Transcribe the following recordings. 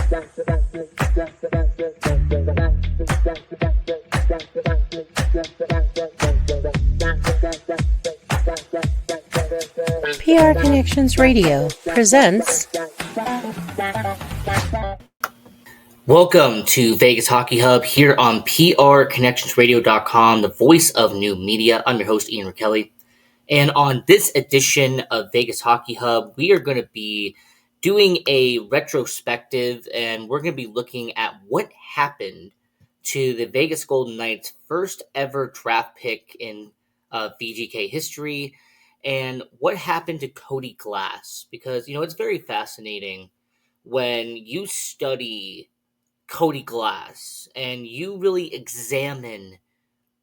PR Connections Radio presents. Welcome to Vegas Hockey Hub here on PRConnectionsRadio.com, the voice of new media. I'm your host, Ian Rachiele. And on this edition of Vegas Hockey Hub, we are going to be doing a retrospective, and we're going to be looking at what happened to the Vegas Golden Knights' first ever draft pick in VGK history, and what happened to Cody Glass. Because, it's very fascinating when you study Cody Glass and you really examine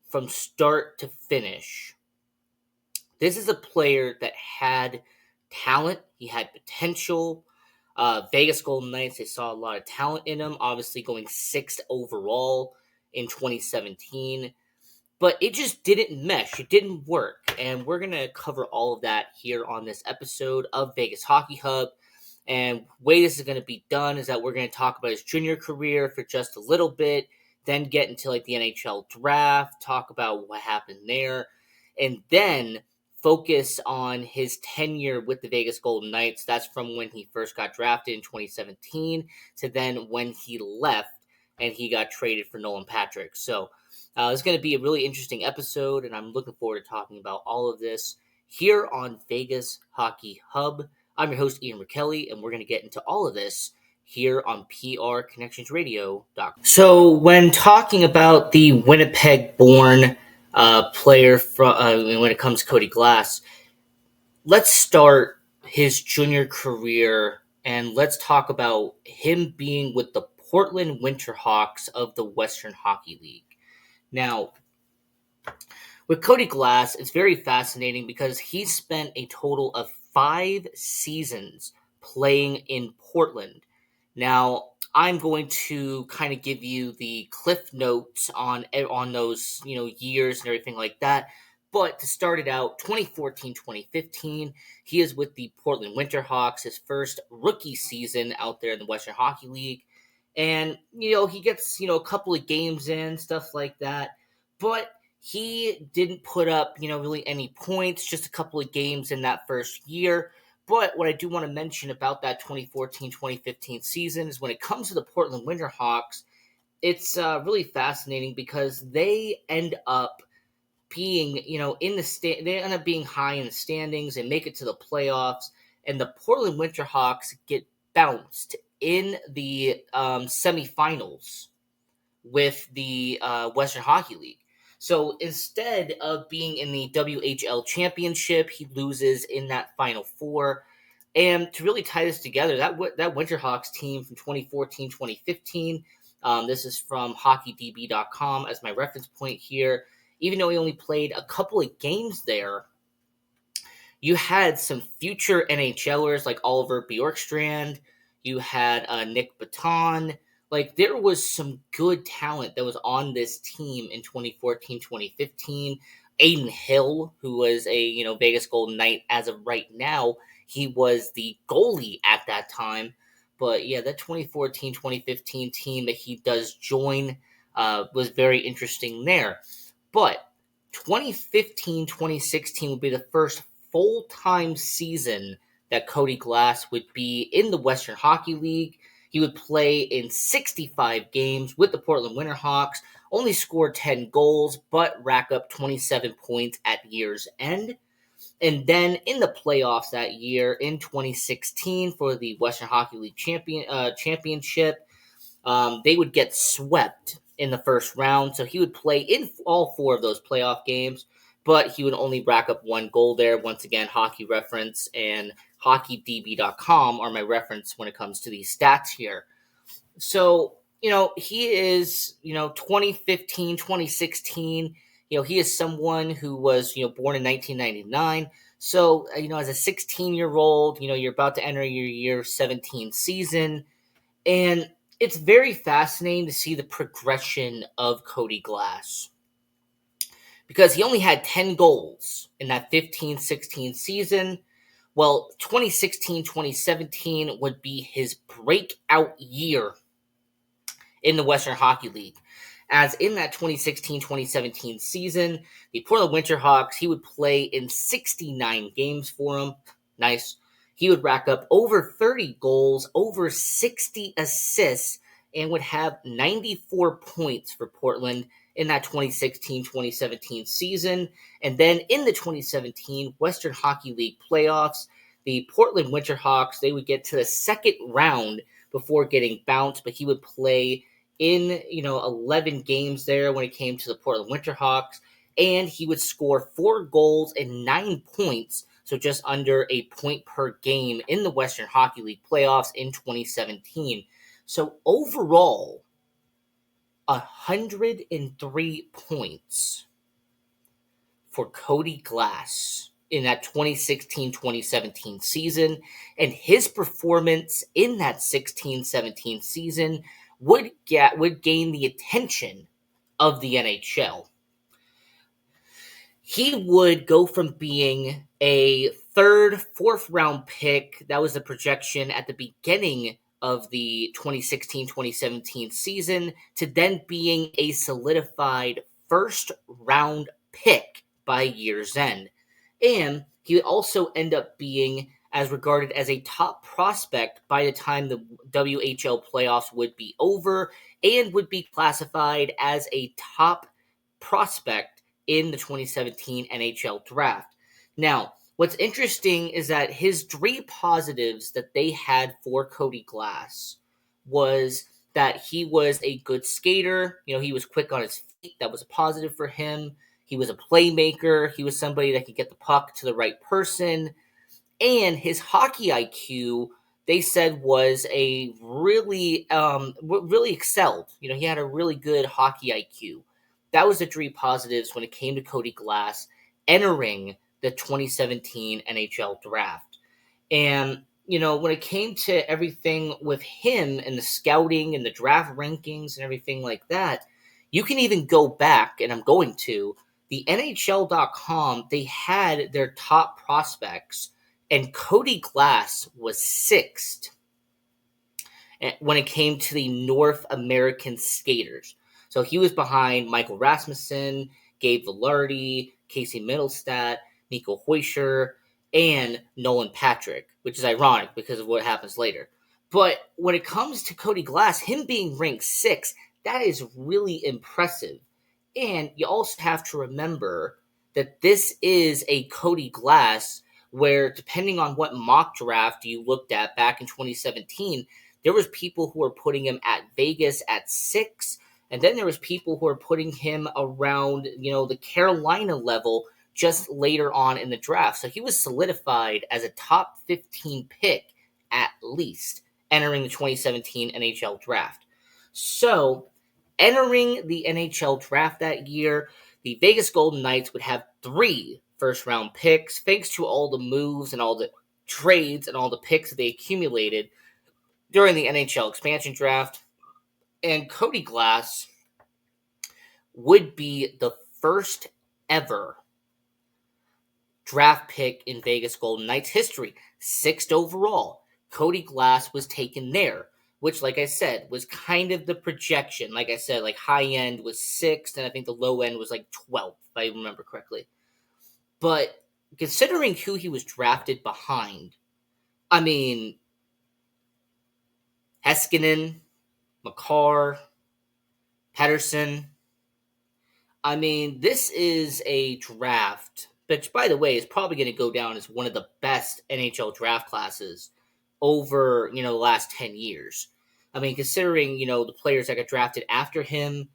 from start to finish. This is a player that had talent. He had potential. Vegas Golden Knights, they saw a lot of talent in him, obviously going 6th overall in 2017. But it just didn't mesh. It didn't work. And we're going to cover all of that here on this episode of Vegas Hockey Hub. And the way this is going to be done is that we're going to talk about his junior career for just a little bit, then get into the NHL draft, talk about what happened there, and then focus on his tenure with the Vegas Golden Knights. That's from when he first got drafted in 2017 to then when he left and he got traded for Nolan Patrick. So it's going to be a really interesting episode, and I'm looking forward to talking about all of this here on Vegas Hockey Hub. I'm your host, Ian Rachiele, and we're going to get into all of this here on PRConnectionsRadio.com. So when talking about the Winnipeg-born player when it comes to Cody Glass, let's start his junior career, and let's talk about him being with the Portland Winterhawks of the Western Hockey League. Now, with Cody Glass, it's very fascinating because he spent a total of 5 seasons playing in Portland. Now, I'm going to kind of give you the cliff notes on those, years and everything like that. But to start it out, 2014-2015, he is with the Portland Winterhawks, his first rookie season out there in the Western Hockey League. And, he gets, a couple of games in, stuff like that. But he didn't put up, really any points, just a couple of games in that first year. But what I do want to mention about that 2014-2015 season is when it comes to the Portland Winterhawks, it's really fascinating because they end up being, they end up being high in the standings and make it to the playoffs. And the Portland Winterhawks get bounced in the semifinals with the Western Hockey League. So instead of being in the WHL championship, he loses in that Final Four. And to really tie this together, that Winterhawks team from 2014-2015, this is from HockeyDB.com as my reference point here. Even though he only played a couple of games there, you had some future NHLers like Oliver Bjorkstrand. You had Nick Baton. Like, there was some good talent that was on this team in 2014-2015. Aiden Hill, who was a, Vegas Golden Knight as of right now, he was the goalie at that time. But, yeah, that 2014-2015 team that he does join was very interesting there. But 2015-2016 would be the first full-time season that Cody Glass would be in the Western Hockey League. He would play in 65 games with the Portland Winterhawks, only scored 10 goals, but rack up 27 points at year's end. And then in the playoffs that year, in 2016, for the Western Hockey League championship, they would get swept in the first round. So he would play in all 4 of those playoff games, but he would only rack up 1 goal there. Once again, Hockey Reference and HockeyDB.com are my reference when it comes to these stats here. So, he is, 2015, 2016, he is someone who was, born in 1999. So, as a 16-year-old, you're about to enter your year 17 season. And it's very fascinating to see the progression of Cody Glass, because he only had 10 goals in that 15-16 season. Well, 2016-2017 would be his breakout year in the Western Hockey League. As in that 2016-2017 season, the Portland Winterhawks, he would play in 69 games for them. Nice. He would rack up over 30 goals, over 60 assists, and would have 94 points for Portland in that 2016-2017 season. And then in the 2017 Western Hockey League playoffs, the Portland Winterhawks, they would get to the second round before getting bounced, but he would play in 11 games there when it came to the Portland Winterhawks, and he would score 4 goals and 9 points, so just under a point per game in the Western Hockey League playoffs in 2017. So overall, 103 points for Cody Glass in that 2016-2017 season, and his performance in that 16-17 season would gain the attention of the NHL. He would go from being a third, fourth round pick, that was the projection at the beginning of the 2016-2017 season, to then being a solidified first round pick by year's end. And he would also end up being as regarded as a top prospect by the time the WHL playoffs would be over, and would be classified as a top prospect in the 2017 NHL draft. Now, what's interesting is that his 3 positives that they had for Cody Glass was that he was a good skater. He was quick on his feet. That was a positive for him. He was a playmaker. He was somebody that could get the puck to the right person. And his hockey IQ, they said, was a really excelled. He had a really good hockey IQ. That was the 3 positives when it came to Cody Glass entering the 2017 NHL draft. And, when it came to everything with him and the scouting and the draft rankings and everything like that, you can even go back, and I'm going to, the NHL.com, they had their top prospects, and Cody Glass was 6th when it came to the North American skaters. So he was behind Michael Rasmussen, Gabe Vilardi, Casey Middlestat, Nico Heuscher, and Nolan Patrick, which is ironic because of what happens later. But when it comes to Cody Glass, him being ranked 6th, that is really impressive. And you also have to remember that this is a Cody Glass where, depending on what mock draft you looked at back in 2017, there was people who were putting him at Vegas at 6, and then there was people who were putting him around, the Carolina level just later on in the draft. So he was solidified as a top 15 pick at least entering the 2017 NHL draft. So entering the NHL draft that year, the Vegas Golden Knights would have 3 first-round picks, thanks to all the moves and all the trades and all the picks that they accumulated during the NHL expansion draft. And Cody Glass would be the first ever draft pick in Vegas Golden Knights history. 6th overall. Cody Glass was taken there, which, like I said, was kind of the projection. Like I said, high end was 6th, and I think the low end was 12th, if I remember correctly. But considering who he was drafted behind, I mean, Heiskanen, Makar, Pettersson. I mean, this is a draft, which, by the way, is probably going to go down as one of the best NHL draft classes over, the last 10 years. I mean, considering, the players that got drafted after him,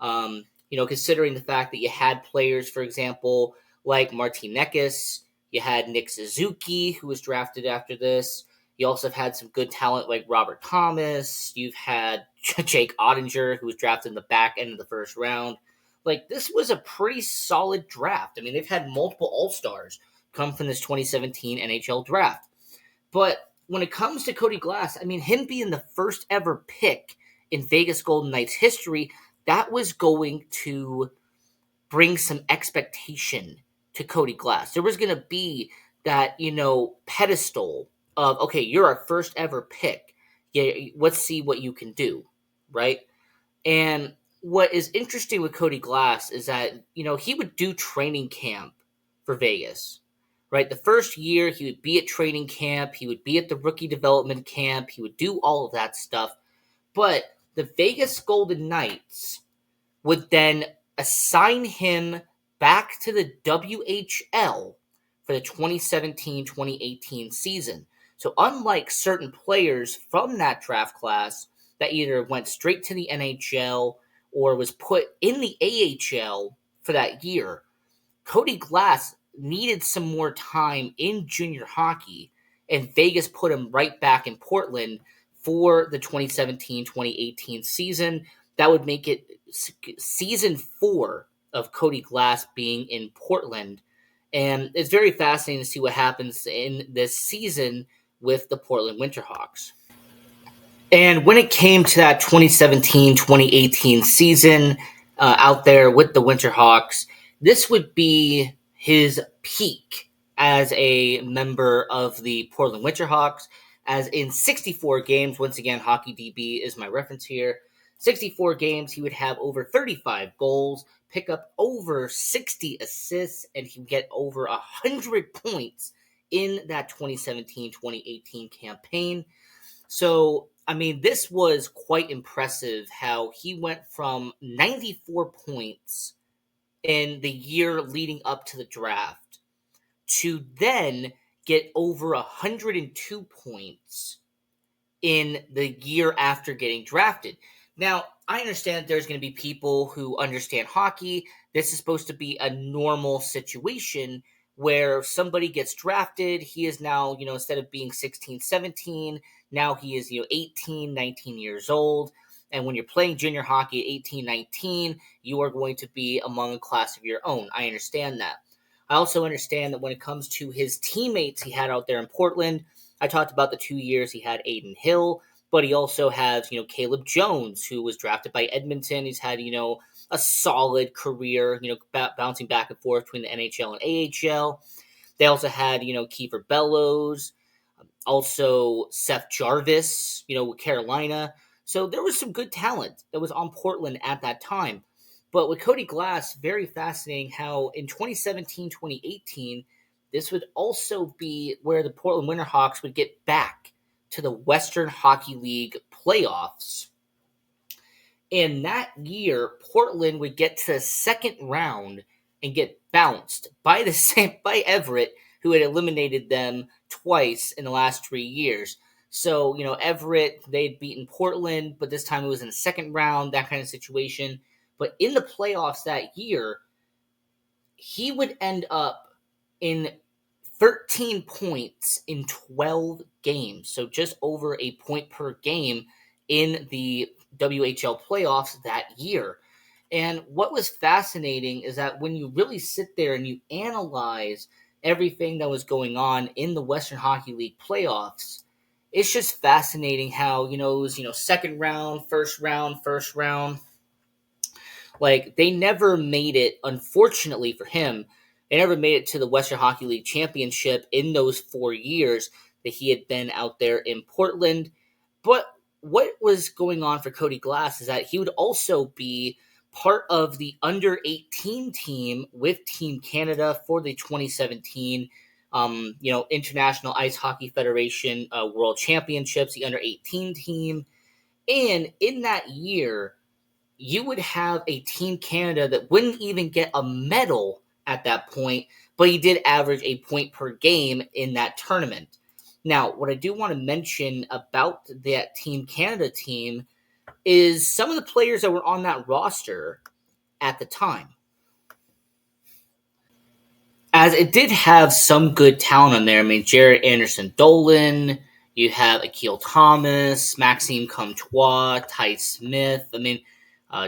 considering the fact that you had players, for example, like Martin Necas, you had Nick Suzuki, who was drafted after this. You also have had some good talent like Robert Thomas. You've had Jake Ottinger, who was drafted in the back end of the first round. This was a pretty solid draft. I mean, they've had multiple All-Stars come from this 2017 NHL draft. But when it comes to Cody Glass, I mean, him being the first ever pick in Vegas Golden Knights history, that was going to bring some expectation to Cody Glass. There was going to be that, pedestal of, okay, you're our first ever pick. Yeah, let's see what you can do, right? And what is interesting with Cody Glass is that, he would do training camp for Vegas, right? The first year, he would be at training camp, he would be at the rookie development camp, he would do all of that stuff. But the Vegas Golden Knights would then assign him back to the WHL for the 2017-2018 season. So unlike certain players from that draft class that either went straight to the NHL or was put in the AHL for that year, Cody Glass needed some more time in junior hockey, and Vegas put him right back in Portland for the 2017-2018 season. That would make it season 4 of Cody Glass being in Portland. And it's very fascinating to see what happens in this season with the Portland Winterhawks. And when it came to that 2017-2018 season out there with the Winterhawks, this would be his peak as a member of the Portland Winterhawks, as in 64 games, once again, Hockey DB is my reference here, 64 games, he would have over 35 goals, pick up over 60 assists, and he would get over 100 points in that 2017-2018 campaign. So, I mean, this was quite impressive how he went from 94 points in the year leading up to the draft to then get over 102 points in the year after getting drafted. Now, I understand that there's going to be people who understand hockey. This is supposed to be a normal situation where somebody gets drafted. He is now, instead of being 16, 17, now he is, 18, 19 years old. And when you're playing junior hockey at 18, 19, you are going to be among a class of your own. I understand that. I also understand that when it comes to his teammates he had out there in Portland, I talked about the 2 years he had Aiden Hill, but he also has, Caleb Jones, who was drafted by Edmonton. He's had, a solid career, bouncing back and forth between the NHL and AHL. They also had, Kiefer Bellows, also Seth Jarvis, with Carolina. So there was some good talent that was on Portland at that time. But with Cody Glass, very fascinating how in 2017-2018, this would also be where the Portland Winterhawks would get back to the Western Hockey League playoffs. And that year, Portland would get to the second round and get bounced by by Everett, who had eliminated them twice in the last 3 years. So, Everett, they'd beaten Portland, but this time it was in the second round, that kind of situation. But in the playoffs that year, he would end up in 13 points in 12 games. So just over a point per game in the WHL playoffs that year. And what was fascinating is that when you really sit there and you analyze everything that was going on in the Western Hockey League playoffs, it's just fascinating how, it was, second round, first round. Like, they never made it, unfortunately for him, they never made it to the Western Hockey League Championship in those 4 years that he had been out there in Portland. But what was going on for Cody Glass is that he would also be part of the under-18 team with Team Canada for the 2017 International Ice Hockey Federation World Championships, the under-18 team. And in that year, you would have a Team Canada that wouldn't even get a medal at that point, but he did average a point per game in that tournament. Now, what I do want to mention about that Team Canada team is some of the players that were on that roster at the time. As it did have some good talent on there. I mean, Jared Anderson-Dolan, you have Akil Thomas, Maxime Comtois, Ty Smith,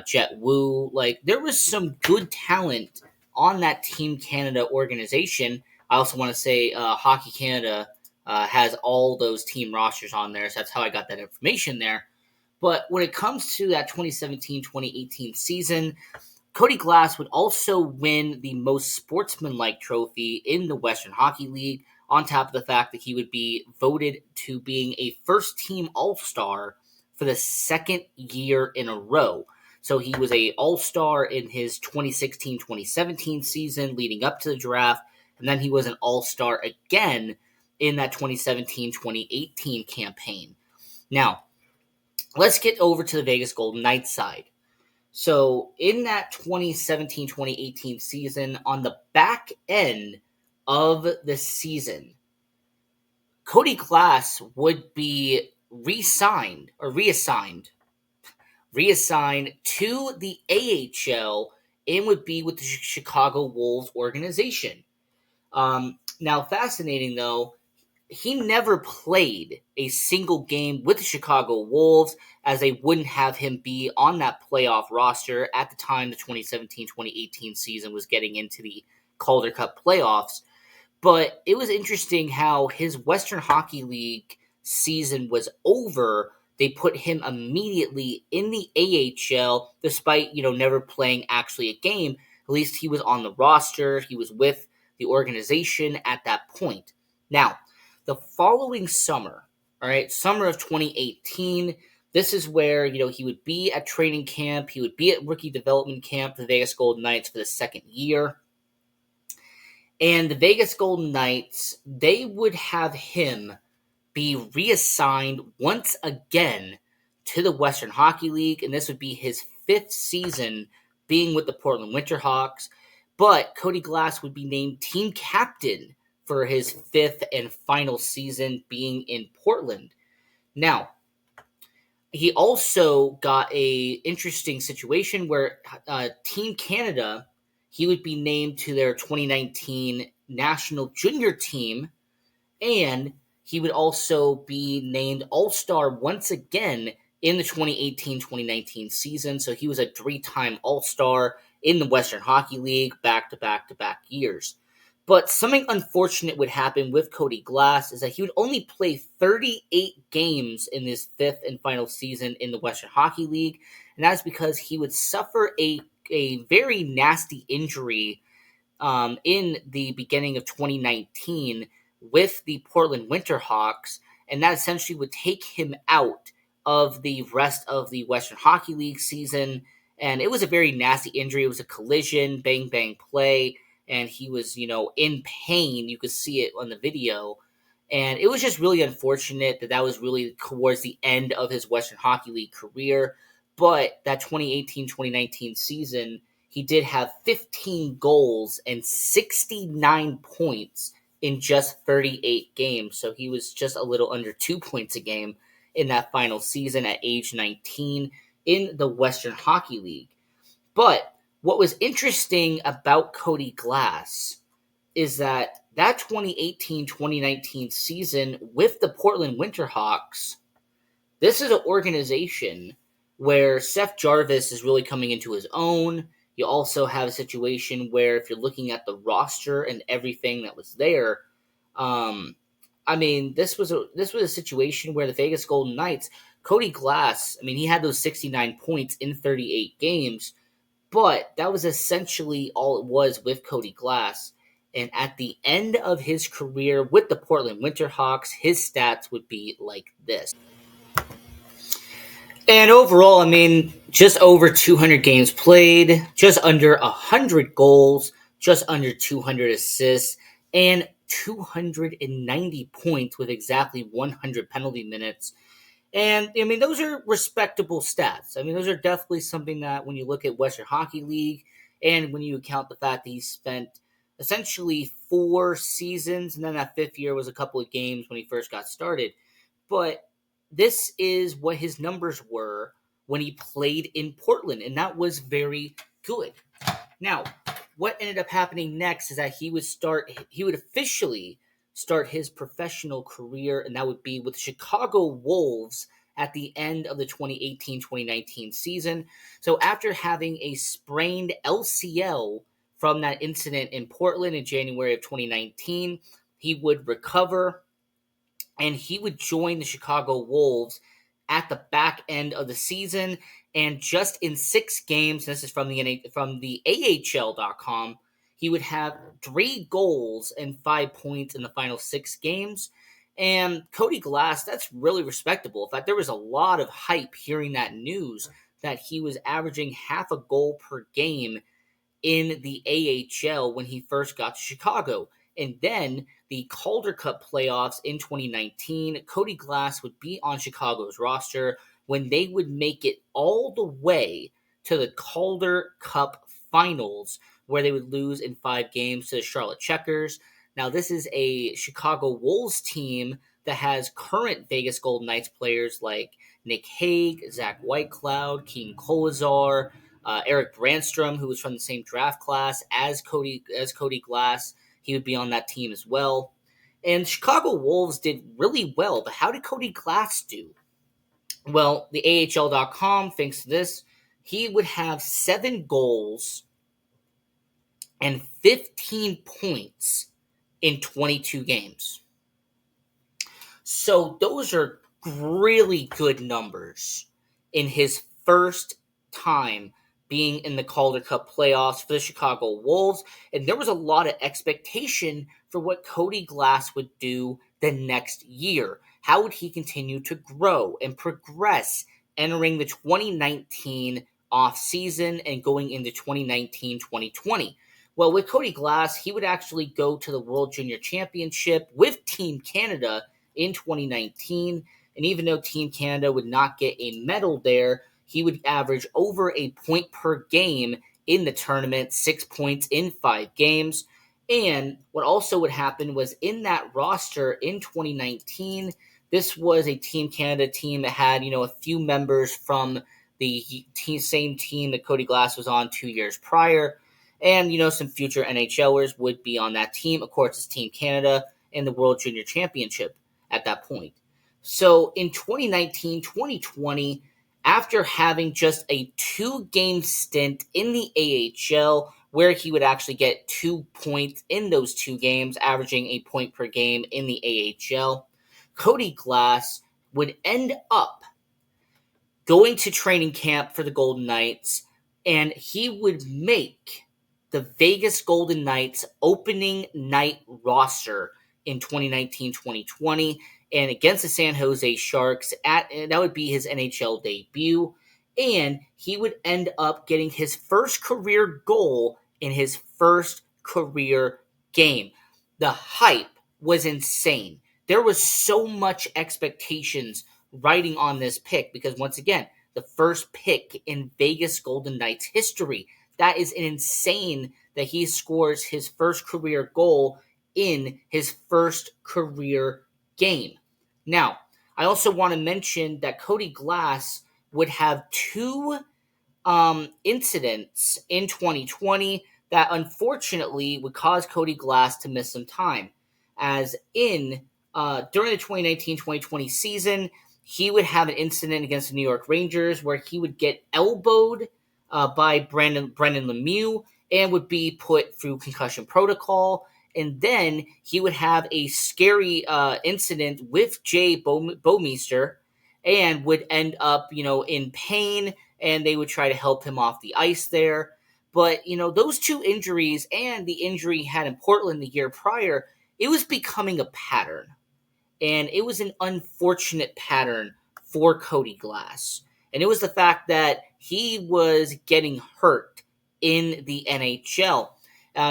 Jet Wu. Like, there was some good talent on that Team Canada organization. I also want to say Hockey Canada has all those team rosters on there, so that's how I got that information there. But when it comes to that 2017-2018 season, Cody Glass would also win the most sportsmanlike trophy in the Western Hockey League on top of the fact that he would be voted to being a first-team All-Star for the second year in a row. So he was a All-Star in his 2016-2017 season leading up to the draft, and then he was an All-Star again in that 2017-2018 campaign. Now, let's get over to the Vegas Golden Knights side. So in that 2017-2018 season, on the back end of the season, Cody Glass would be reassigned to the AHL and would be with the Chicago Wolves organization. Now, fascinating though, he never played a single game with the Chicago Wolves, as they wouldn't have him be on that playoff roster at the time the 2017-2018 season was getting into the Calder Cup playoffs. But it was interesting how his Western Hockey League season was over. They put him immediately in the AHL, despite, never playing actually a game. At least he was on the roster. He was with the organization at that point. Now, the following summer, summer of 2018, this is where, he would be at training camp. He would be at rookie development camp for the Vegas Golden Knights for the second year. And the Vegas Golden Knights, they would have him be reassigned once again to the Western Hockey League, and this would be his fifth season being with the Portland Winterhawks. But Cody Glass would be named team captain for his fifth and final season being in Portland. Now, he also got a interesting situation where Team Canada, he would be named to their 2019 national junior team, and he would also be named All-Star once again in the 2018-2019 season. So he was a three-time All-Star in the Western Hockey League back-to-back-to-back years. But something unfortunate would happen with Cody Glass is that he would only play 38 games in his fifth and final season in the Western Hockey League, and that's because he would suffer a very nasty injury in the beginning of 2019 with the Portland Winterhawks, and that essentially would take him out of the rest of the Western Hockey League season. And it was a very nasty injury. It was a collision, bang play, and he was, in pain. You could see it on the video. And it was just really unfortunate that was really towards the end of his Western Hockey League career. But that 2018-2019 season, he did have 15 goals and 69 points in just 38 games. So he was just a little under 2 points a game in that final season at age 19 in the Western Hockey League. But what was interesting about Cody Glass is that 2018-2019 season with the Portland Winterhawks, this is an organization where Seth Jarvis is really coming into his own. You also have a situation where if you're looking at the roster and everything that was there, this was a situation where the Vegas Golden Knights, Cody Glass, he had those 69 points in 38 games, but that was essentially all it was with Cody Glass. And at the end of his career with the Portland Winterhawks, his stats would be like this. And overall, just over 200 games played, just under 100 goals, just under 200 assists, and 290 points with exactly 100 penalty minutes. And, those are respectable stats. Those are definitely something that when you look at Western Hockey League and when you account the fact that he spent essentially 4 seasons, and then that fifth year was a couple of games when he first got started. But this is what his numbers were when he played in Portland, and that was very good. Now, what ended up happening next is that he would officially start his professional career, and that would be with the Chicago Wolves at the end of the 2018-2019 season. So after having a sprained LCL from that incident in Portland in January of 2019, he would recover, and he would join the Chicago Wolves at the back end of the season. And just in 6 games, this is from the AHL.com, he would have 3 goals and 5 points in the final 6 games. And Cody Glass, that's really respectable. In fact, there was a lot of hype hearing that news that he was averaging half a goal per game in the AHL when he first got to Chicago. And then the Calder Cup playoffs in 2019, Cody Glass would be on Chicago's roster when they would make it all the way to the Calder Cup finals, where they would lose in 5 games to the Charlotte Checkers. Now, this is a Chicago Wolves team that has current Vegas Golden Knights players like Nick Hague, Zach Whitecloud, Keane Kolazar, Eric Brandstrom, who was from the same draft class as Cody Glass. He would be on that team as well. And Chicago Wolves did really well, but how did Cody Glass do? Well, the AHL.com thinks this. He would have 7 goals and 15 points in 22 games. So those are really good numbers in his first time being in the Calder Cup playoffs for the Chicago Wolves. And there was a lot of expectation for what Cody Glass would do the next year. How would he continue to grow and progress entering the 2019 offseason and going into 2019-2020? Well, with Cody Glass, he would actually go to the World Junior Championship with Team Canada in 2019. And even though Team Canada would not get a medal there, he would average over a point per game in the tournament, 6 points in 5 games. And what also would happen was in that roster in 2019, this was a Team Canada team that had, a few members from the same team that Cody Glass was on 2 years prior. And, some future NHLers would be on that team. Of course, it's Team Canada and the World Junior Championship at that point. So in 2019-2020, after having just a 2-game stint in the AHL, where he would actually get 2 points in those 2 games, averaging a point per game in the AHL, Cody Glass would end up going to training camp for the Golden Knights, and he would make the Vegas Golden Knights opening night roster in 2019-2020, and against the San Jose Sharks, that would be his NHL debut, and he would end up getting his first career goal in his first career game. The hype was insane. There was so much expectations riding on this pick because, once again, the first pick in Vegas Golden Knights history. That is insane that he scores his first career goal in his first career game. Now, I also want to mention that Cody Glass would have 2 incidents in 2020 that unfortunately would cause Cody Glass to miss some time. As during the 2019-2020 season, he would have an incident against the New York Rangers where he would get elbowed by Brendan Lemieux and would be put through concussion protocol. And then he would have a scary incident with Jay Bouwmeester and would end up, in pain, and they would try to help him off the ice there. But, those 2 injuries and the injury he had in Portland the year prior, it was becoming a pattern. And it was an unfortunate pattern for Cody Glass. And it was the fact that he was getting hurt in the NHL.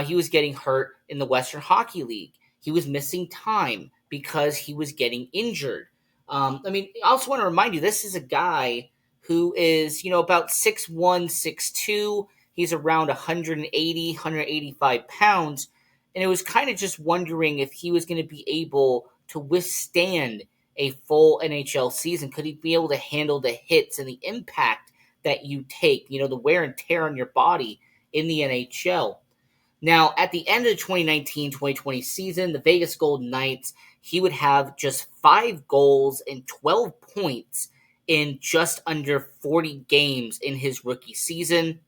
He was getting hurt in the Western Hockey League. He was missing time because he was getting injured. I also want to remind you, this is a guy who is, about 6'1", 6'2". He's around 180, 185 pounds. And it was kind of just wondering if he was going to be able to withstand a full NHL season. Could he be able to handle the hits and the impact that you take, the wear and tear on your body in the NHL? Now, at the end of the 2019-2020 season, the Vegas Golden Knights, he would have just 5 goals and 12 points in just under 40 games in his rookie season.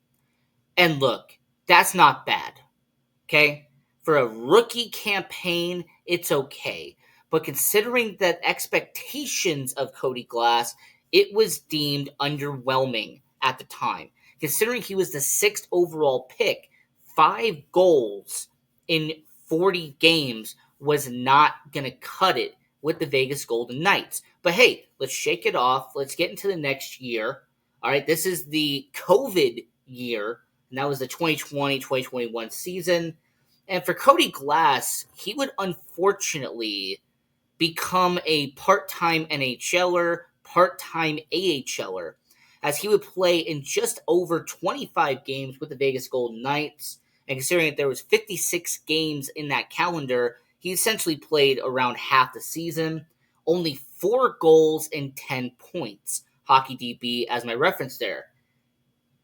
And look, that's not bad, okay? For a rookie campaign, it's okay. But considering the expectations of Cody Glass, it was deemed underwhelming at the time. Considering he was the 6th overall pick, 5 goals in 40 games was not going to cut it with the Vegas Golden Knights. But hey, let's shake it off. Let's get into the next year. All right, this is the COVID year, and that was the 2020-2021 season. And for Cody Glass, he would unfortunately become a part-time NHLer, part-time AHLer, as he would play in just over 25 games with the Vegas Golden Knights. And considering that there was 56 games in that calendar, he essentially played around half the season. Only 4 goals and 10 points. Hockey DB as my reference there.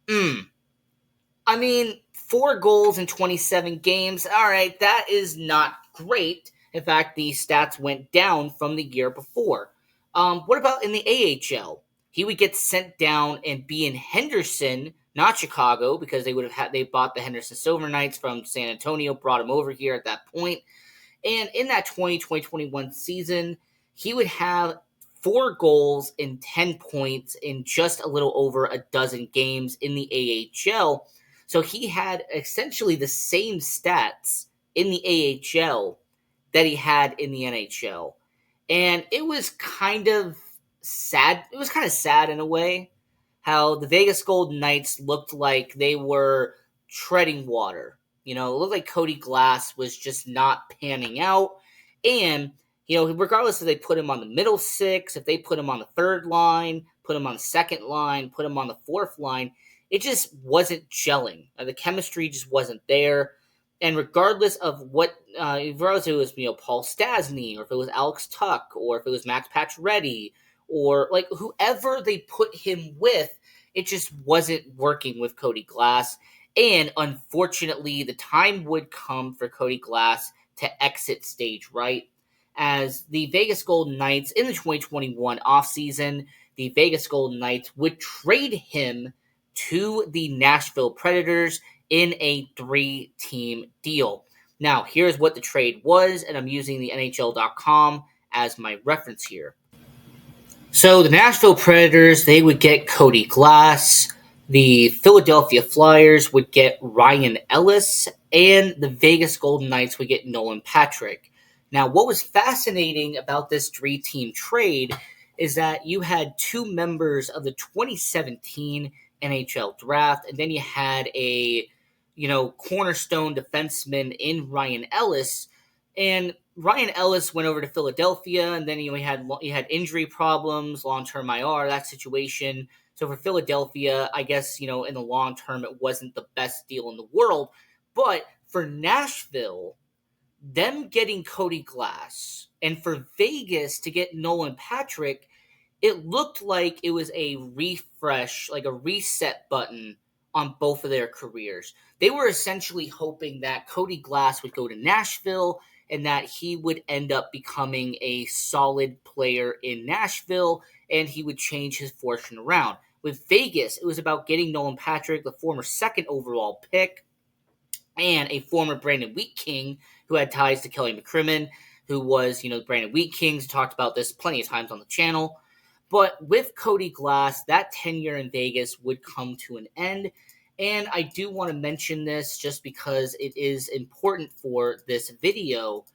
I mean, 4 goals in 27 games. All right, that is not great. In fact, the stats went down from the year before. What about in the AHL? He would get sent down and be in Henderson, not Chicago, because they bought the Henderson Silver Knights from San Antonio, brought him over here at that point. And in that 2021 season, he would have 4 goals and 10 points in just a little over a dozen games in the AHL. So he had essentially the same stats in the AHL that he had in the NHL. And it was kind of sad. It was kind of sad in a way how the Vegas Golden Knights looked like they were treading water. It looked like Cody Glass was just not panning out. And, regardless if they put him on the middle six, if they put him on the third line, put him on the second line, put him on the fourth line, it just wasn't gelling. The chemistry just wasn't there. And regardless of regardless if it was Paul Stastny, or if it was Alex Tuck, or if it was Max Pacioretty, or like whoever they put him with, it just wasn't working with Cody Glass. And unfortunately, the time would come for Cody Glass to exit stage right, as the Vegas Golden Knights in the 2021 offseason, the Vegas Golden Knights would trade him to the Nashville Predators in a 3-team deal. Now, here's what the trade was, and I'm using the NHL.com as my reference here. So the Nashville Predators, they would get Cody Glass. The Philadelphia Flyers would get Ryan Ellis, and the Vegas Golden Knights would get Nolan Patrick. Now, what was fascinating about this 3-team trade is that you had 2 members of the 2017 NHL draft, and then you had a, cornerstone defenseman in Ryan Ellis, and Ryan Ellis went over to Philadelphia, and then he had injury problems, long-term IR, that situation. So for Philadelphia, I guess, in the long term, it wasn't the best deal in the world. But for Nashville, them getting Cody Glass, and for Vegas to get Nolan Patrick, it looked like it was a refresh, like a reset button on both of their careers. They were essentially hoping that Cody Glass would go to Nashville and that he would end up becoming a solid player in Nashville and he would change his fortune around. With Vegas, it was about getting Nolan Patrick, the former 2nd overall pick, and a former Brandon Wheat King who had ties to Kelly McCrimmon, who was, the Brandon Wheat Kings. Talked about this plenty of times on the channel. But with Cody Glass, that tenure in Vegas would come to an end. And I do want to mention this just because it is important for this video.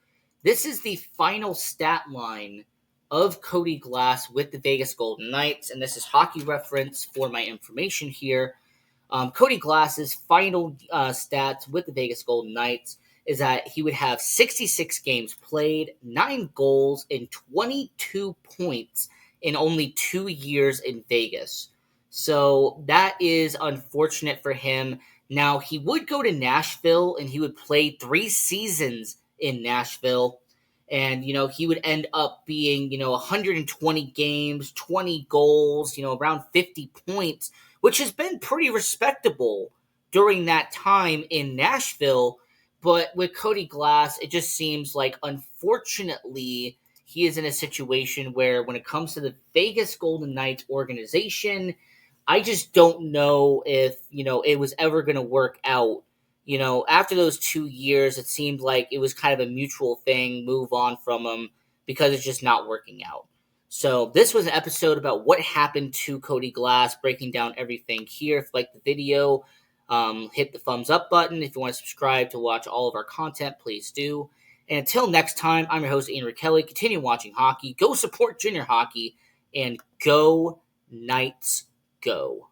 This is the final stat line of Cody Glass with the Vegas Golden Knights. And this is Hockey Reference for my information here. Cody Glass's final stats with the Vegas Golden Knights is that he would have 66 games played, 9 goals, and 22 points in only 2 years in Vegas. So that is unfortunate for him. Now, he would go to Nashville, and he would play 3 seasons in Nashville. And, he would end up being, 120 games, 20 goals, around 50 points, which has been pretty respectable during that time in Nashville. But with Cody Glass, it just seems like, unfortunately, he is in a situation where when it comes to the Vegas Golden Knights organization, I just don't know if, it was ever going to work out. After those 2 years, it seemed like it was kind of a mutual thing, move on from him because it's just not working out. So this was an episode about what happened to Cody Glass, breaking down everything here. If you like the video, Hit the thumbs up button. If you want to subscribe to watch all of our content, please do. And until next time, I'm your host, Ian Rachiele. Continue watching hockey. Go support junior hockey. And go Knights, go.